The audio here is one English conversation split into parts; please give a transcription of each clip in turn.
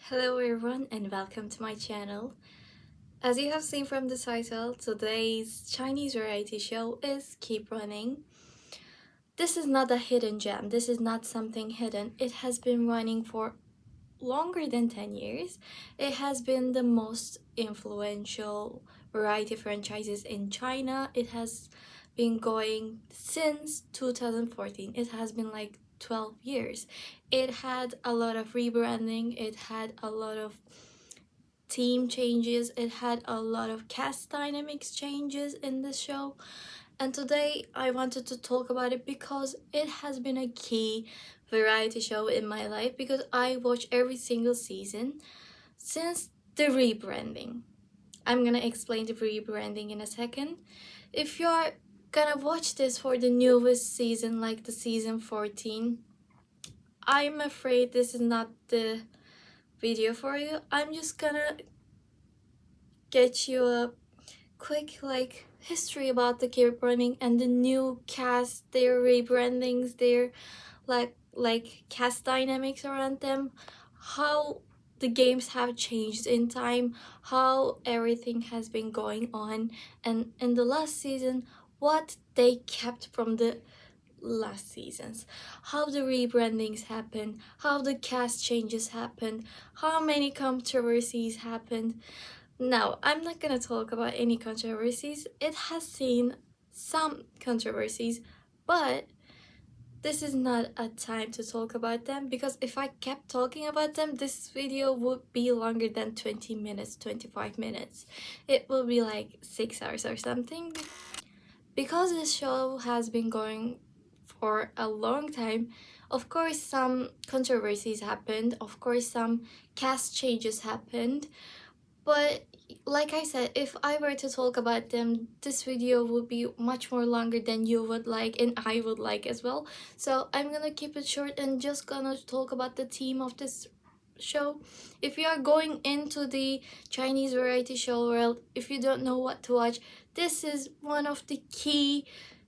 Hello everyone and welcome to my channel. As you have seen from the title, today's Chinese variety show is Keep Running. This is not a hidden gem, this is not something hidden. It has been running for longer than 10 years. It has been the most influential variety franchises in China. It has been going since 2014. It has been like 12 years. It had a lot of rebranding, it had a lot of team changes, it had a lot of cast dynamics changes in the show. And today I wanted to talk about it because it has been a key variety show in my life because I watch every single season since the rebranding. I'm gonna explain the rebranding in a second. If you're gonna watch this for the newest season, like the season 14, I'm afraid this is not the video for you. I'm just gonna get you a quick history about the Keep Running and the new cast, their rebrandings, their cast dynamics around them, how the games have changed in time, how everything has been going on, and in the last season, what they kept from the last seasons, how the rebrandings happened, how the cast changes happened, how many controversies happened. Now, I'm not gonna talk about any controversies. It has seen some controversies, but this is not a time to talk about them because if I kept talking about them, this video would be longer than 20 minutes, 25 minutes. It will be like 6 hours or something. Because this show has been going for a long time, of course, some controversies happened, of course, some cast changes happened, but like I said, if I were to talk about them, this video would be much more longer than you would like and I would like as well. So I'm gonna keep it short and just gonna talk about the theme of this show. If you are going into the Chinese variety show world, if you don't know what to watch, this is one of the key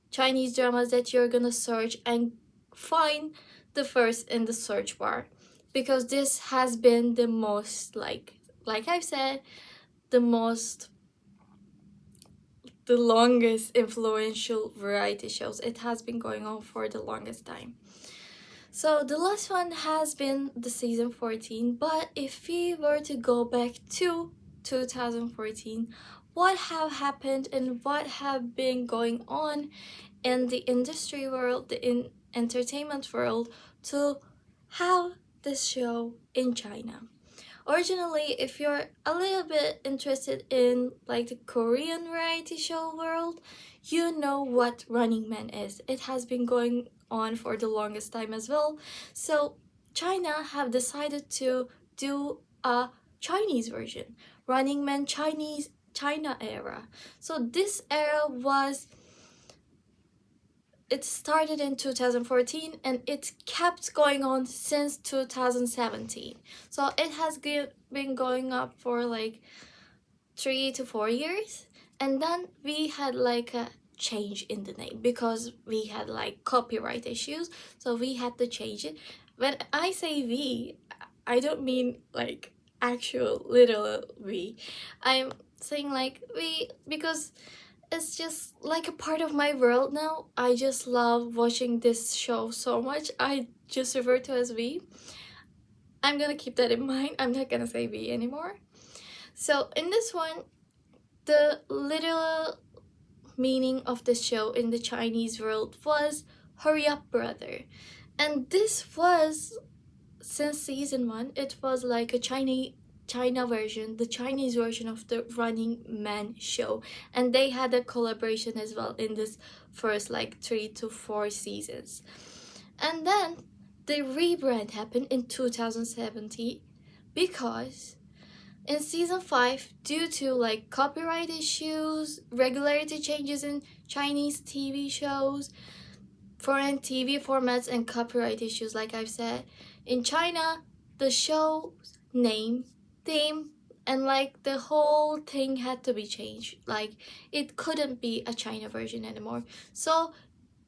Chinese dramas that you're gonna search and find the first in the search bar, because this has been the most like I've said, the most the longest influential variety shows. It has been going on for the longest time. So the last one has been the season 14, but if we were to go back to 2014, what have happened and what have been going on in the industry world, the entertainment world, to how this show in China. Originally, if you're a little bit interested in like the Korean variety show world, you know what Running Man is. It has been going on for the longest time as well. So China have decided to do a Chinese version, Running Man Chinese China era. So this era was, it started in 2014 and it kept going on since 2017. So it has been going up for like 3 to 4 years. And then we had like a change in the name because we had like copyright issues. So we had to change it. When I say we, I don't mean like actual literal we. I'm saying like we because it's just like a part of my world now. I just love watching this show so much. I just refer to as we. I'm gonna keep that in mind. I'm not gonna say we anymore. So in this one, the literal meaning of the show in the Chinese world was "Hurry Up, Brother," and this was, since season 1, it was like a China version, the Chinese version of the Running Man show, and they had a collaboration as well in this first like 3 to 4 seasons. And then the rebrand happened in 2017 because in season 5, due to like copyright issues, regularity changes in Chinese TV shows, foreign TV formats, and copyright issues, like I've said, in China, the show's name, theme, and like the whole thing had to be changed. Like it couldn't be a China version anymore. So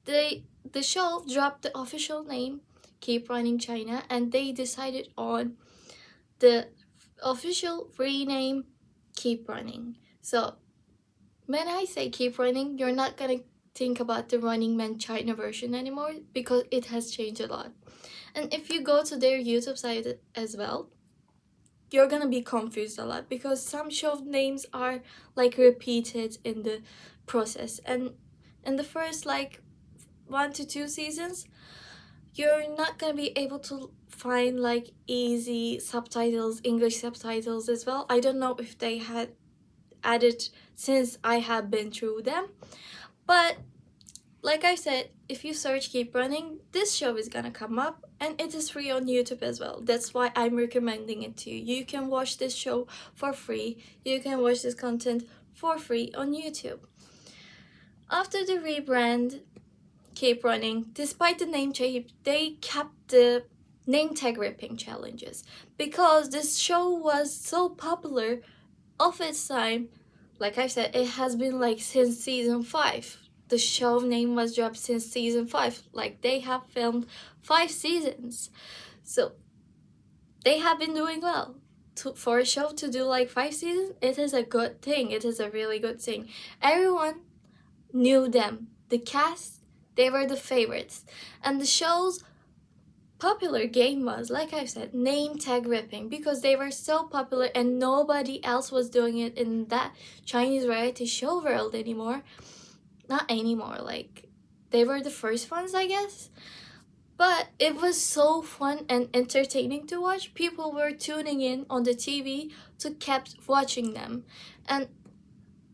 the show dropped the official name, Keep Running China, and they decided on the official rename, Keep Running. So when I say Keep Running, you're not gonna think about the Running Man China version anymore because it has changed a lot. And if you go to their YouTube site as well, you're gonna be confused a lot because some show names are like repeated in the process. And in the first like 1 to 2 seasons, you're not gonna be able to find like easy subtitles, English subtitles as well. I don't know if they had added since I have been through them, but like I said, if you search Keep Running, this show is gonna come up and it is free on YouTube as well. That's why I'm recommending it to you. You can watch this show for free. You can watch this content for free on YouTube. After the rebrand, Keep Running, despite the name change, they kept the name tag ripping challenges because this show was so popular of its time. Like I said, it has been like since season 5. The show name was dropped since season 5. Like they have filmed 5 seasons. So they have been doing well. For a show to do like 5 seasons, it is a good thing. It is a really good thing. Everyone knew them. The cast, they were the favorites. And the show's popular game was, like I said, name tag ripping because they were so popular and nobody else was doing it in that Chinese variety show world anymore. Not anymore, like they were the first ones, I guess. But it was so fun and entertaining to watch. People were tuning in on the TV to kept watching them. And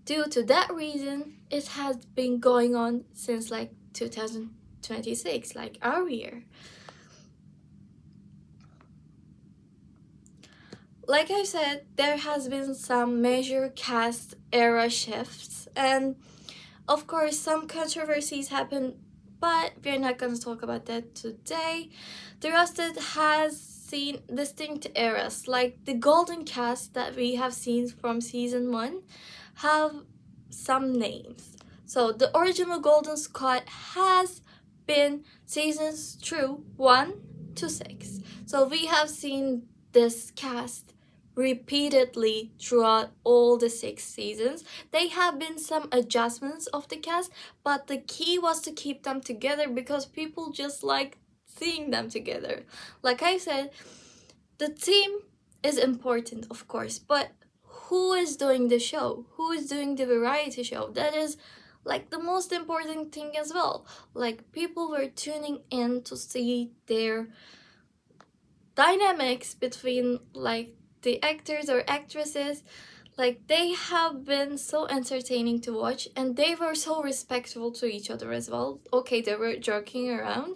due to that reason, it has been going on since like 2026, like our year. Like I said, there has been some major cast era shifts, and of course, some controversies happen, but we're not going to talk about that today. The Rusted has seen distinct eras, like the golden cast that we have seen from season 1 have some names. So the original Golden Squad has been seasons through 1 to 6. So we have seen this cast repeatedly throughout all the 6 seasons. There have been some adjustments of the cast, but the key was to keep them together because people just like seeing them together. Like I said, the team is important, of course, but who is doing the show? Who is doing the variety show? That is like the most important thing as well. Like people were tuning in to see their dynamics between like the actors or actresses. Like they have been so entertaining to watch and they were so respectful to each other as well. Okay, they were joking around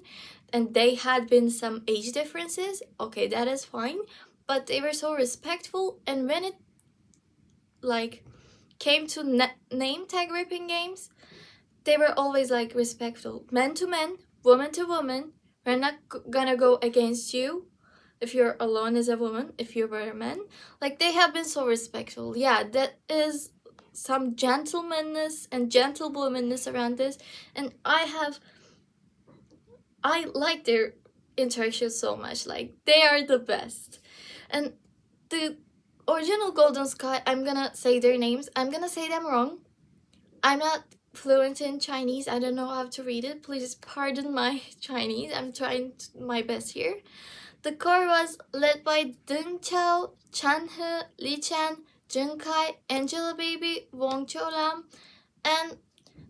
and they had been some age differences. Okay, that is fine, but they were so respectful. And when it like came to name tag ripping games, they were always like respectful, man to man, woman to woman. We're not gonna go against you if you're alone as a woman, if you were a man. Like they have been so respectful. Yeah, that is some gentlemanness and gentlewomanness around this, and I like their interactions so much. Like they are the best. And the original Golden Sky, I'm gonna say their names, I'm gonna say them wrong. I'm not fluent in Chinese, I don't know how to read it, please pardon my Chinese, I'm trying my best here. The core was led by Deng Chao, Chan He, Li Chan, Jun Kai, Angela Baby, Wong Chou Lam, and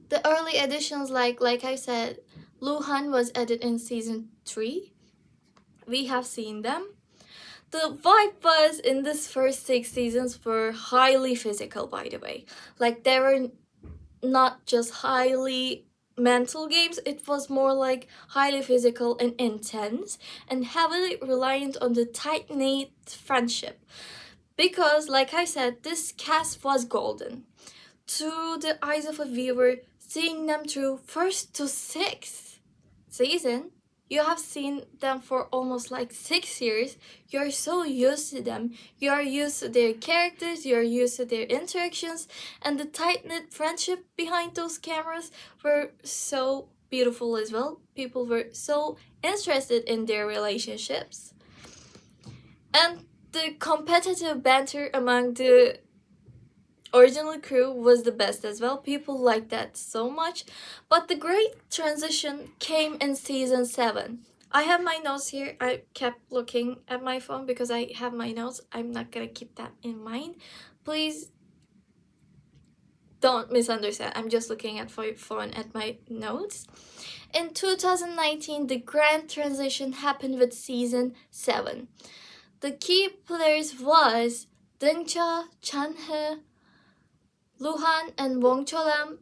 the early editions like I said, Lu Han was added in season 3. We have seen them. The vibe was in this first 6 seasons were highly physical, by the way. Like they were not just highly mental games, it was more like highly physical and intense and heavily reliant on the tight-knit friendship. Because, like I said, this cast was golden. To the eyes of a viewer, seeing them through first to 6th season, you have seen them for almost like 6 years. You're so used to them. You're used to their characters, you're used to their interactions, and the tight-knit friendship behind those cameras were so beautiful as well. People were so interested in their relationships. And The competitive banter among the original crew was the best as well. People liked that so much. But the great transition came in season 7. I have my notes here. I kept looking at my phone because I have my notes. I'm not gonna keep that in mind. Please don't misunderstand. I'm just looking at my phone at my notes. In 2019, the grand transition happened with season 7. The key players was Dengcha, Chanhe, Luhan, and Wong Cholam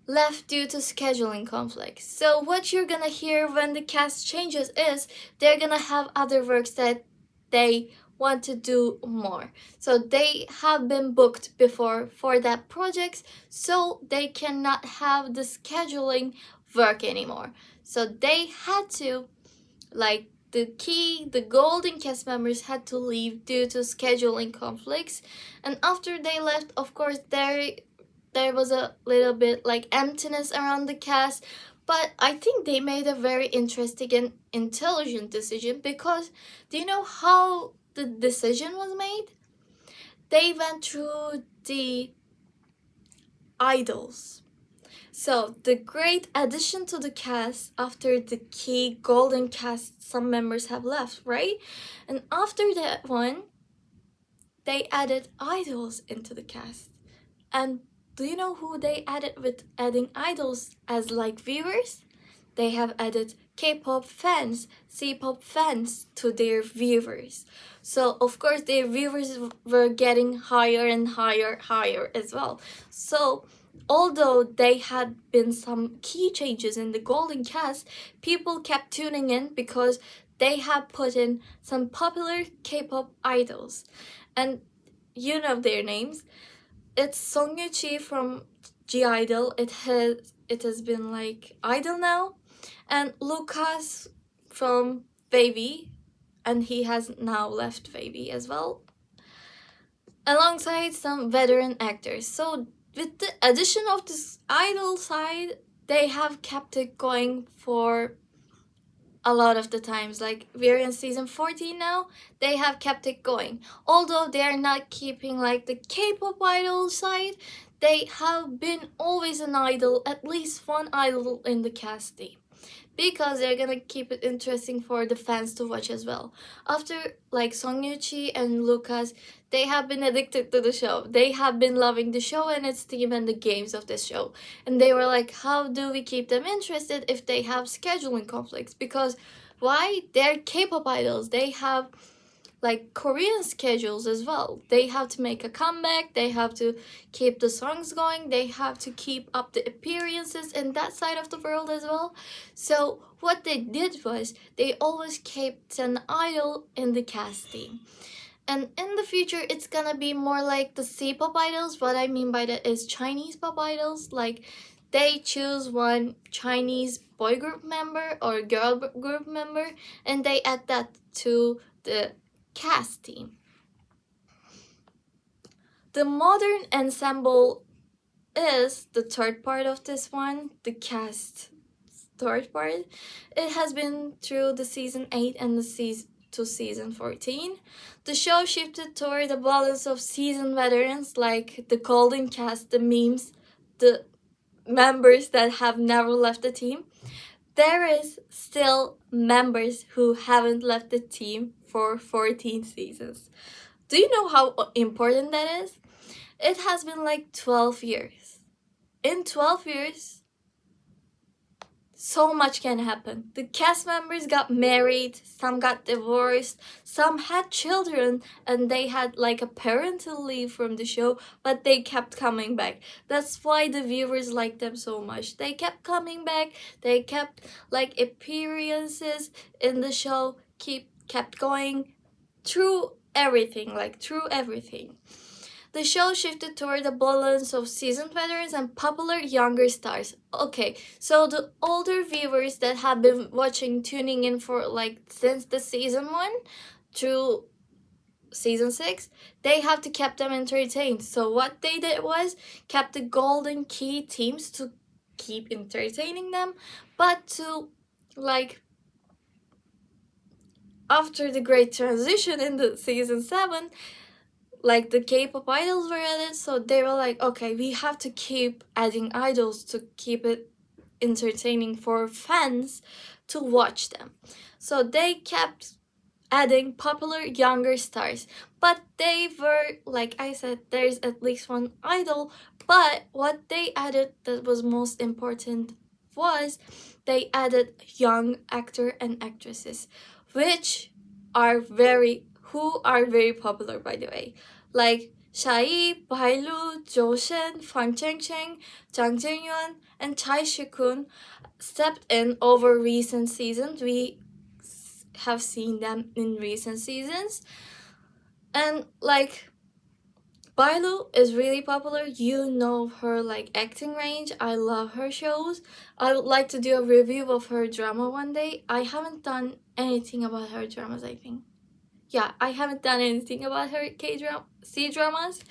left due to scheduling conflicts. So what you're gonna hear when the cast changes is they're gonna have other works that they want to do more. So they have been booked before for that project, so they cannot have the scheduling work anymore. So they had to, like, the golden cast members had to leave due to scheduling conflicts. And after they left, of course, there was a little bit like emptiness around the cast, but I think they made a very interesting and intelligent decision. Because do you know how the decision was made? They went through the idols. So the great addition to the cast after the key golden cast, some members have left, right? And after that one, they added idols into the cast. And do you know who they added with adding idols as like viewers? They have added K-pop fans, C-pop fans to their viewers. So of course their viewers were getting higher and higher as well. So although they had been some key changes in the golden cast, people kept tuning in because they have put in some popular K-pop idols. And you know their names. It's Song Yuchi from G Idol. It has been like Idol now, and Lucas from Baby, and he has now left Baby as well, alongside some veteran actors. So with the addition of this Idol side, they have kept it going for a lot of the times. Like we're in season 14 now, they have kept it going. Although they are not keeping like the K-pop idol side, they have been always an idol, at least one idol in the casting, because they're gonna keep it interesting for the fans to watch as well. After like Song Yuchi and Lucas, they have been addicted to the show. They have been loving the show and its theme and the games of this show. And they were like, how do we keep them interested if they have scheduling conflicts? Because why? They're K-pop idols. They have like Korean schedules as well. They have to make a comeback, they have to keep the songs going, they have to keep up the appearances in that side of the world as well. So what they did was they always kept an idol in the casting. And in the future, it's gonna be more like the C-pop idols. What I mean by that is Chinese pop idols. Like they choose one Chinese boy group member or girl group member, and they add that to the cast team. The modern ensemble is the third part of this one, the cast third part. It has been through the season 8 and the season 14. The show shifted toward the balance of seasoned veterans like the golden cast, the memes, the members that have never left the team. There is still members who haven't left the team for 14 seasons. Do you know how important that is? It has been like 12 years. In 12 years, so much can happen. The cast members got married, some got divorced, some had children, and they had like a parental leave from the show, but they kept coming back. That's why the viewers like them so much. They kept coming back, they kept like appearances in the show, kept going through everything, like through everything. The show shifted toward a balance of seasoned veterans and popular younger stars. Okay, so the older viewers that have been watching, tuning in for like since the season 1 through season 6, they have to keep them entertained. So what they did was kept the golden key teams to keep entertaining them, but to like after the great transition in the season 7, like the K-pop idols were added, so they were like, okay, we have to keep adding idols to keep it entertaining for fans to watch them. So they kept adding popular younger stars, but they were, like I said, there's at least one idol, but what they added that was most important was they added young actor and actresses, which are very popular, by the way, like Shai, Bailu, Joshin, Fan Cheng, Jang Jin-yun, and Chai Shi-kun stepped in over recent seasons. We have seen them in recent seasons, and like Bailu is really popular. You know her like acting range. I love her shows. I would like to do a review of her drama one day. I haven't done anything about her dramas, I think. Yeah, I haven't done anything about her C dramas,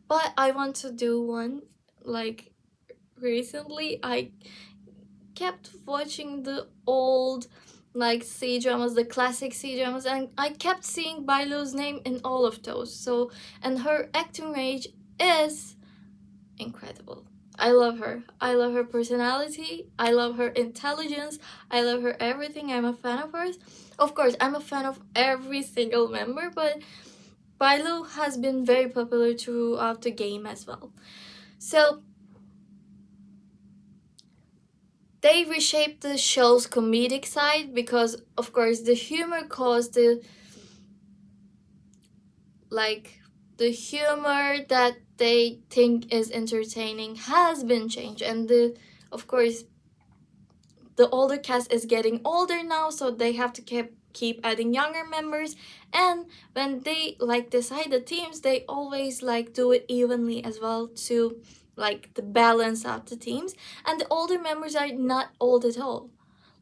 but I want to do one. Like recently, I kept watching the old like C dramas, the classic C dramas, and I kept seeing Bailu's name in all of those. So, and her acting range is incredible. I love her. I love her personality. I love her intelligence. I love her everything. I'm a fan of hers. Of course, I'm a fan of every single member, but Bailu has been very popular throughout the game as well. So they reshaped the show's comedic side because, of course, the humor caused the humor that they think is entertaining has been changed, and of course, the older cast is getting older now, so they have to keep adding younger members. And when they like decide the teams, they always like do it evenly as well to like the balance out the teams. And the older members are not old at all,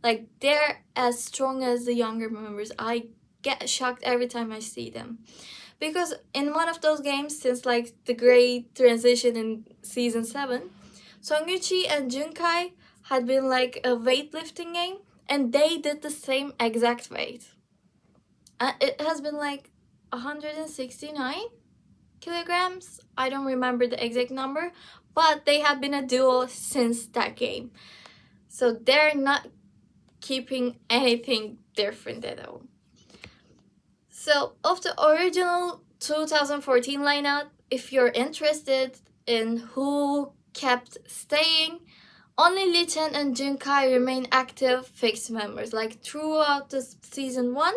like they're as strong as the younger members. I get shocked every time I see them, because in one of those games, since like the great transition in season 7, Song Yuchi and Junkai had been like a weightlifting game, and they did the same exact weight. It has been like 169 kilograms. I don't remember the exact number, but they have been a duo since that game. So they're not keeping anything different at all. So of the original 2014 lineup, if you're interested in who kept staying, only Lee Chen and Junkai remain active fixed members. Like throughout the season 1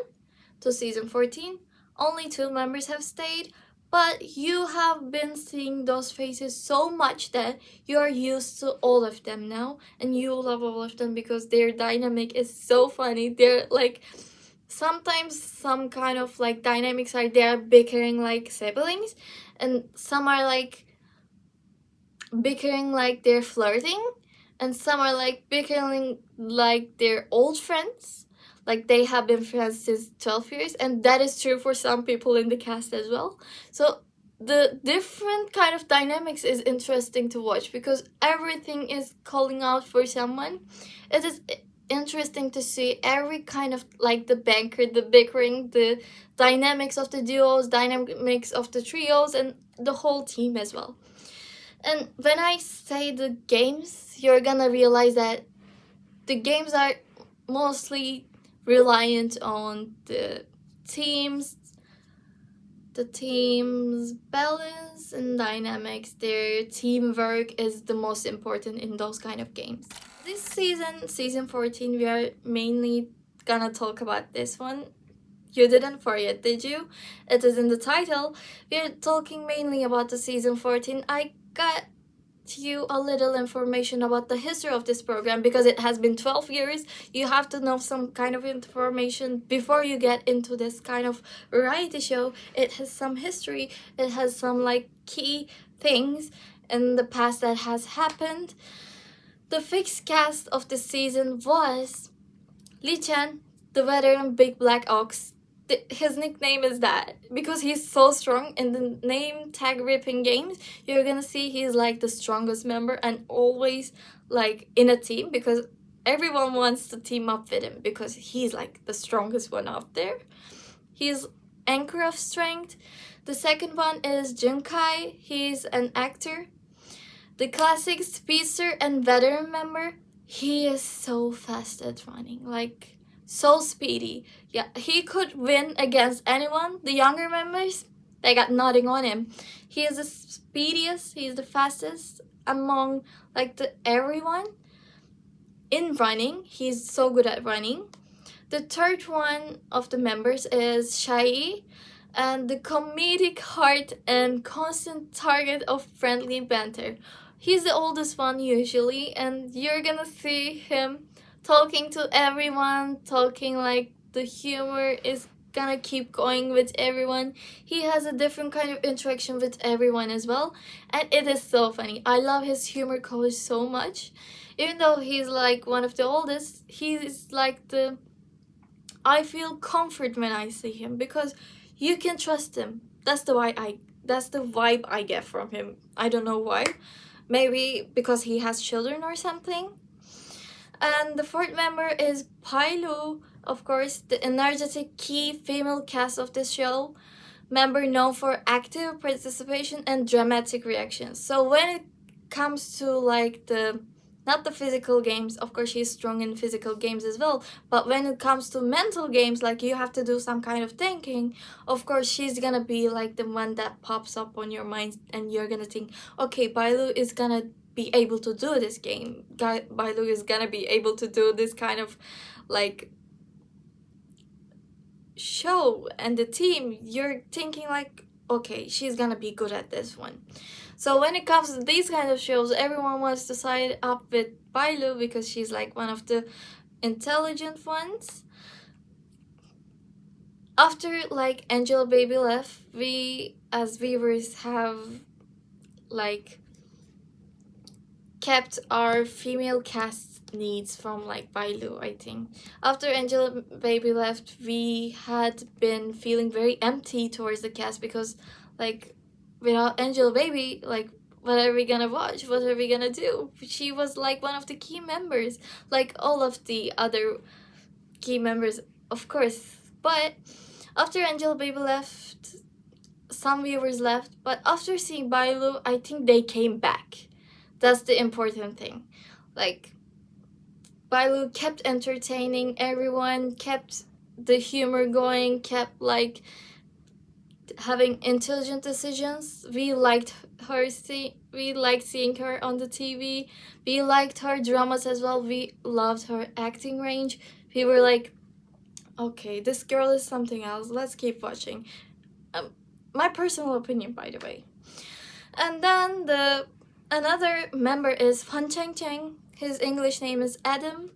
to season 14, only 2 members have stayed, but you have been seeing those faces so much that you're used to all of them now, and you love all of them because their dynamic is so funny. They're like, sometimes some kind of like dynamics are they're bickering like siblings, and some are like bickering like they're flirting, and some are like bickering like they're old friends, like they have been friends since 12 years, and that is true for some people in the cast as well. So the different kind of dynamics is interesting to watch because everything is calling out for someone. It is interesting to see every kind of like the banker, the bickering, the dynamics of the duos, dynamics of the trios, and the whole team as well. And when I say the games, you're gonna realize that the games are mostly reliant on the team's balance and dynamics. Their teamwork is the most important in those kind of games. This season 14, we are mainly gonna talk about this one. You didn't forget, did you? It is in the title. We are talking mainly about the season 14. I got you a little information about the history of this program because it has been 12 years. You have to know some kind of information before you get into this kind of variety show. It has some history. It has some like key things in the past that has happened. The fixed cast of the season was Lee Chen, the veteran big black ox. His nickname is that because he's so strong. In the name tag ripping games, you're gonna see he's like the strongest member and always like in a team, because everyone wants to team up with him because he's like the strongest one out there. He's anchor of strength. The second one is Junkai. He's an actor. The classic speedster and veteran member. He is so fast at running, like so speedy. Yeah, he could win against anyone. The younger members, they got nothing on him. He is the speediest. He's the fastest among like the everyone in running. He's so good at running. The third one of the members is Shai, and the comedic heart and constant target of friendly banter. He's the oldest one usually, and you're gonna see him talking to everyone, talking like the humor is gonna keep going with everyone. He has a different kind of interaction with everyone as well, and it is so funny. I love his humor color so much. Even though he's like one of the oldest, he's like the I feel comfort when I see him because you can trust him. That's the vibe I get from him. I don't know why. Maybe because he has children or something. And the fourth member is Pailu, of course, the energetic key female cast of the show. Member known for active participation and dramatic reactions. So when it comes to like the not the physical games, of course she's strong in physical games as well, but when it comes to mental games, like you have to do some kind of thinking, of course she's gonna be like the one that pops up on your mind and you're gonna think, okay, Bailu is gonna be able to do this game. Bailu is gonna be able to do this kind of like show, and the team, you're thinking like, okay, she's gonna be good at this one. So when it comes to these kind of shows, everyone wants to side up with Bailu because she's like one of the intelligent ones. After like Angelababy left, we as viewers have like kept our female cast needs from like Bailu, I think. After Angelababy left, we had been feeling very empty towards the cast because like without Angelababy, like what are we gonna watch? What are we gonna do? She was like one of the key members, like all of the other key members, of course. But after Angelababy left, some viewers left. But after seeing Bailu, I think they came back. That's the important thing. Like Bailu kept entertaining everyone, kept the humor going, kept like having intelligent decisions. We liked her. We liked seeing her on the TV. We liked her dramas as well. We loved her acting range. We were like, okay, this girl is something else. Let's keep watching. My personal opinion, by the way. And then another member is Fan Cheng Cheng. His English name is Adam.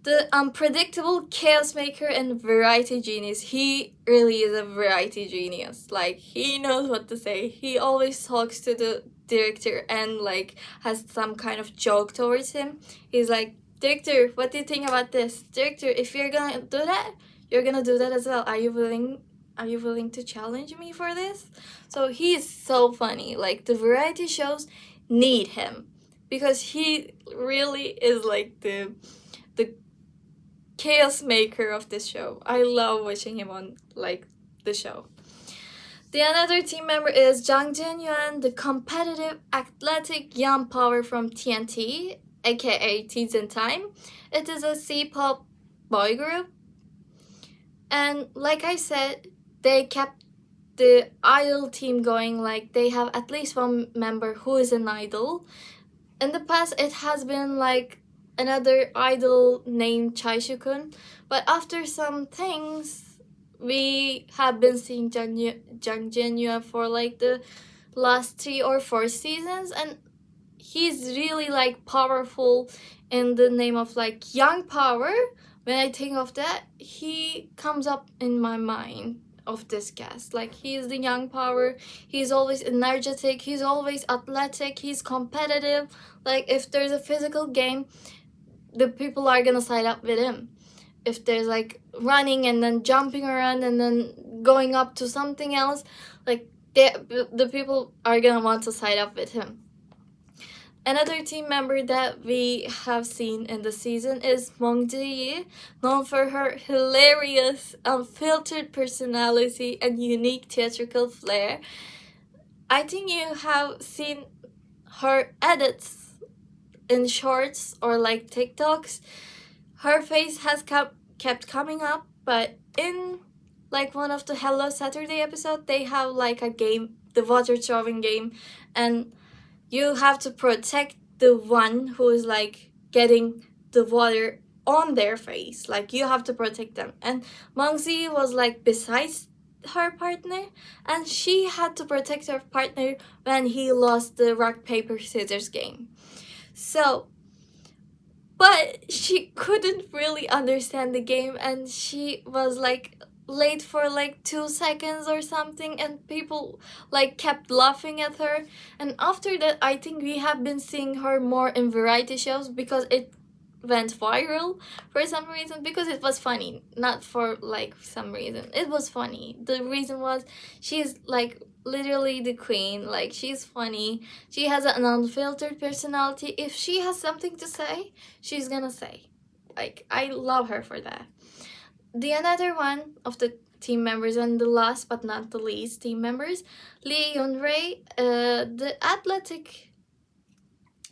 The unpredictable chaos maker and variety genius. He really is a variety genius. Like, he knows what to say. He always talks to the director and like has some kind of joke towards him. He's like, director, what do you think about this? Director, if you're gonna do that, you're gonna do that as well. Are you willing to challenge me for this? So he is so funny. Like, the variety shows need him because he really is like the chaos maker of this show. I love watching him on like the show. The another team member is Jang Jin-yuan, the competitive, athletic young power from TNT, aka Teens in Time. It is a C-pop boy group, and like I said, they kept the idol team going. Like, they have at least one member who is an idol. In the past, it has been like another idol named Chai Shukun, but after some things, we have been seeing Jang Jin-yuan for like the last 3 or 4 seasons, and he's really like powerful in the name of like young power. When I think of that, he comes up in my mind of this cast. Like, he is the young power. He's always energetic. He's always athletic. He's competitive. Like, if there's a physical game, the people are gonna side up with him. If there's like running and then jumping around and then going up to something else, like the people are gonna want to side up with him. Another team member that we have seen in the season is Mong Ji-yi, known for her hilarious, unfiltered personality and unique theatrical flair. I think you have seen her edits in shorts or like TikToks. Her face has kept coming up, but in like one of the Hello Saturday episode, they have like a game, the water throwing game, and you have to protect the one who is like getting the water on their face. Like you have to protect them. And Mongzi was like besides her partner, and she had to protect her partner when he lost the rock paper scissors game. So, but she couldn't really understand the game, and she was like late for like 2 seconds or something, and people like kept laughing at her. And after that, I think we have been seeing her more in variety shows because it went viral for some reason, because it was funny, not for like some reason. It was funny. The reason was she's like literally the queen. Like she's funny, she has an unfiltered personality. If she has something to say, she's gonna say. Like I love her for that. The another one of the team members, and the last but not the least team members, Lee Yun-rae, the athletic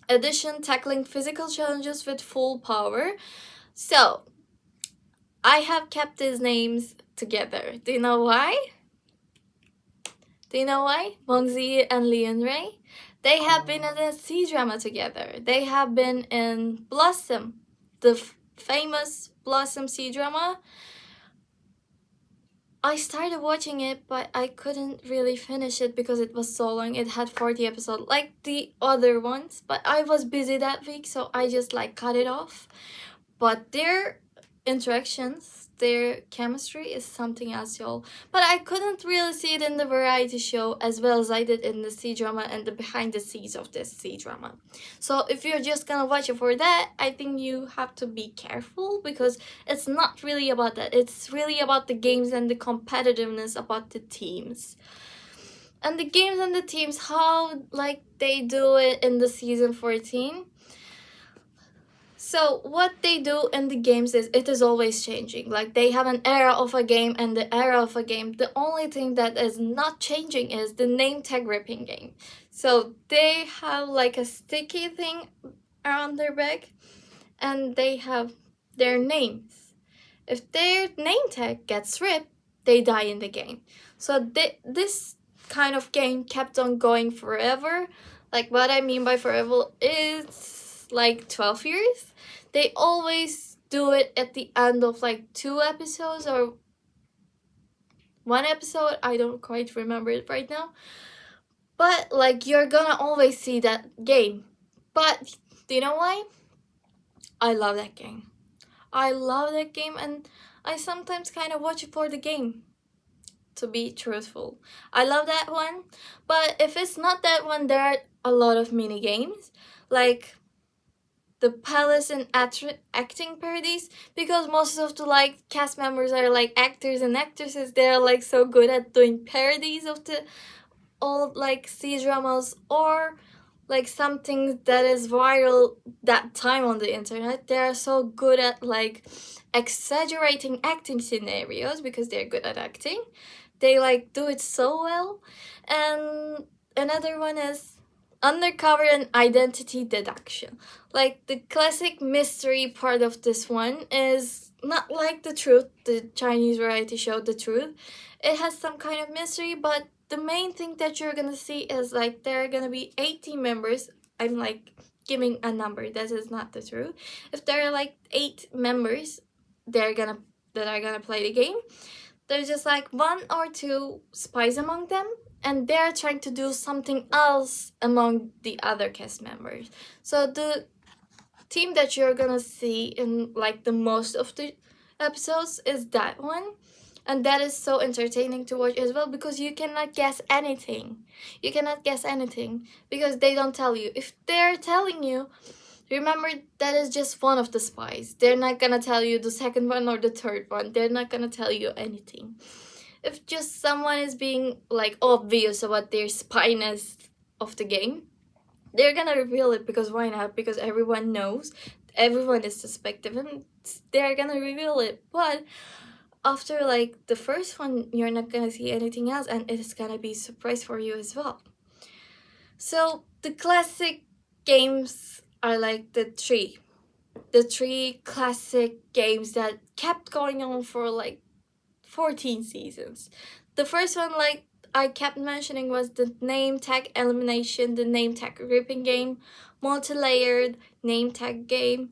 addition, tackling physical challenges with full power. So I have kept these names together. Do you know why? Do you know why? Mongzi and Lee Yun-rae? They have been in a C-drama together. They have been in Blossom, the famous Blossom C-drama. I started watching it, but I couldn't really finish it because it was so long. It had 40 episodes like the other ones, but I was busy that week, so I just like cut it off. But their interactions, their chemistry is something else, y'all. But I couldn't really see it in the variety show as well as I did in the C-drama and the behind the scenes of this C-drama. So if you're just gonna watch it for that, I think you have to be careful, because it's not really about that. It's really about the games and the competitiveness about the teams. And the games and the teams, how like they do it in the season 14. So what they do in the games is it is always changing. Like they have an era of a game and the era of a game. The only thing that is not changing is the name tag ripping game. So they have like a sticky thing around their back, and they have their names. If their name tag gets ripped, they die in the game. So this kind of game kept on going forever. Like what I mean by forever is like 12 years. They always do it at the end of like 2 episodes or 1 episode. I don't quite remember it right now. But like you're gonna always see that game. But do you know why? I love that game. I love that game, and I sometimes kind of watch it for the game, to be truthful. I love that one. But if it's not that one, there are a lot of mini games. Like the palace and acting parodies, because most of the like cast members are like actors and actresses. They're like so good at doing parodies of the old like C-dramas or like something that is viral that time on the internet. They're so good at like exaggerating acting scenarios because they're good at acting. They like do it so well. And another one is undercover and identity deduction. Like the classic mystery part of this one is not like The Truth, the Chinese variety show The Truth. It has some kind of mystery, but the main thing that you're gonna see is like there are gonna be 18 members. I'm like giving a number, that is not the truth. If there are like 8 members that are gonna play the game, there's just like 1 or 2 spies among them, and they're trying to do something else among the other cast members. So the team that you're gonna see in like the most of the episodes is that one. And that is so entertaining to watch as well, because you cannot guess anything. You cannot guess anything because they don't tell you. If they're telling you, remember that is just one of the spies. They're not gonna tell you the second one or the third one. They're not gonna tell you anything. If just someone is being like obvious about their spyness of the game, They're gonna reveal it because why not? Because everyone knows, everyone is suspected, and they're gonna reveal it. But after like the first one, you're not gonna see anything else, and it is gonna be a surprise for you as well. So the classic games are like the three classic games that kept going on for like 14 seasons. The first one, like I kept mentioning, was the name tag elimination, the name tag ripping game, multi-layered name tag game,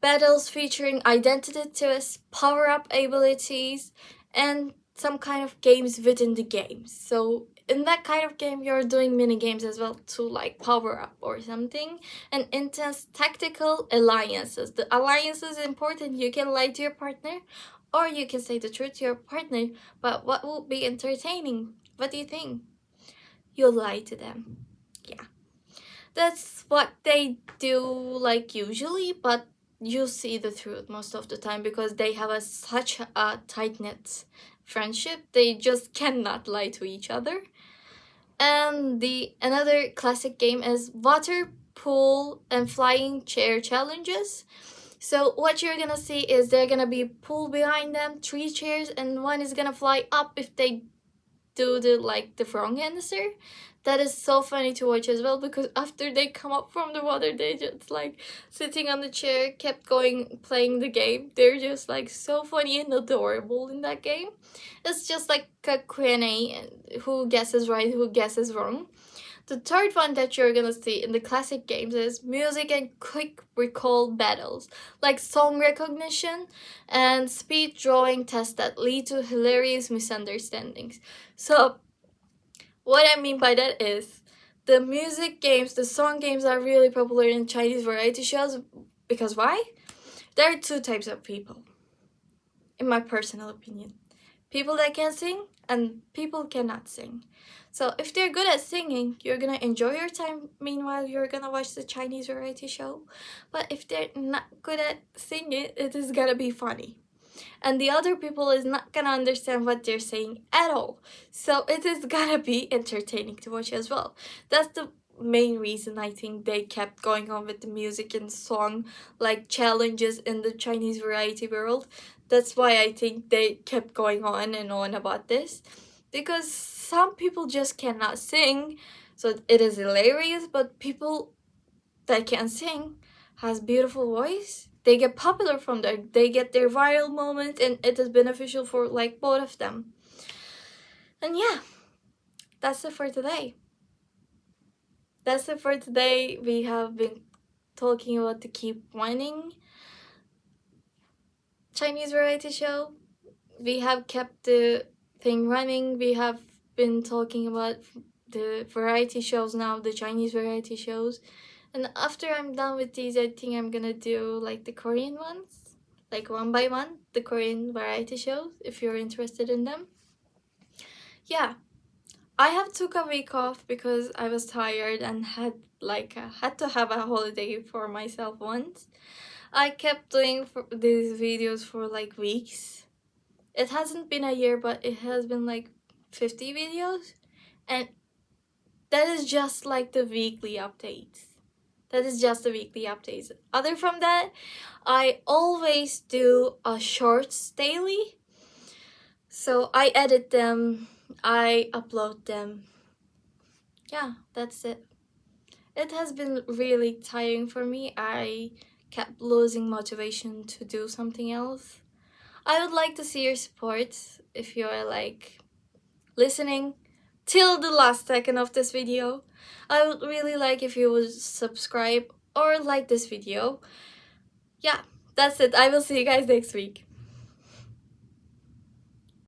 battles featuring identity twists, power-up abilities, and some kind of games within the game. So in that kind of game, you're doing mini games as well to like power up or something. And intense tactical alliances. The alliance is important. You can lie to your partner, or you can say the truth to your partner. But what will be entertaining? What do you think? You'll lie to them. Yeah, that's what they do like usually, but you see the truth most of the time because they have such a tight-knit friendship. They just cannot lie to each other. And the another classic game is water, pool, and flying chair challenges. So what you're gonna see is they're gonna be pool behind them, three chairs, and one is gonna fly up if they do the wrong answer. That is so funny to watch as well, because after they come up from the water, they just like sitting on the chair, kept going playing the game. They're just like so funny and adorable in that game. It's just like a Q&A, who guesses right, who guesses wrong. The third one that you're gonna see in the classic games is music and quick recall battles, like song recognition and speed drawing tests that lead to hilarious misunderstandings. So what I mean by that is the music games, the song games are really popular in Chinese variety shows because why? There are two types of people, in my personal opinion. People that can sing and people cannot sing. So if they're good at singing, you're gonna enjoy your time. Meanwhile, you're gonna watch the Chinese variety show. But if they're not good at singing, it is gonna be funny. And the other people is not gonna understand what they're saying at all. So it is gonna be entertaining to watch as well. That's the main reason I think they kept going on with the music and song like challenges in the Chinese variety world. That's why I think they kept going on and on about this, because some people just cannot sing, so it is hilarious. But people that can sing has beautiful voice, they get popular from there, they get their viral moment, and it is beneficial for like both of them. And yeah, that's it for today. We have been talking about the Keep Winning Chinese variety show. We have kept the thing running. We have been talking about the variety shows now, the Chinese variety shows. And after I'm done with these, I think I'm gonna do like the Korean ones, like one by one, the Korean variety shows, if you're interested in them. Yeah, I have took a week off because I was tired and had to have a holiday for myself once. I kept doing these videos for like weeks. It hasn't been a year, but it has been like 50 videos, and that is just like the weekly updates. Other from that, I always do a shorts daily. So I edit them, I upload them. Yeah, that's it. It has been really tiring for me. I kept losing motivation to do something else. I would like to see your support if you're like listening till the last second of this video. I would really like if you would subscribe or like this video. Yeah, that's it. I will see you guys next week.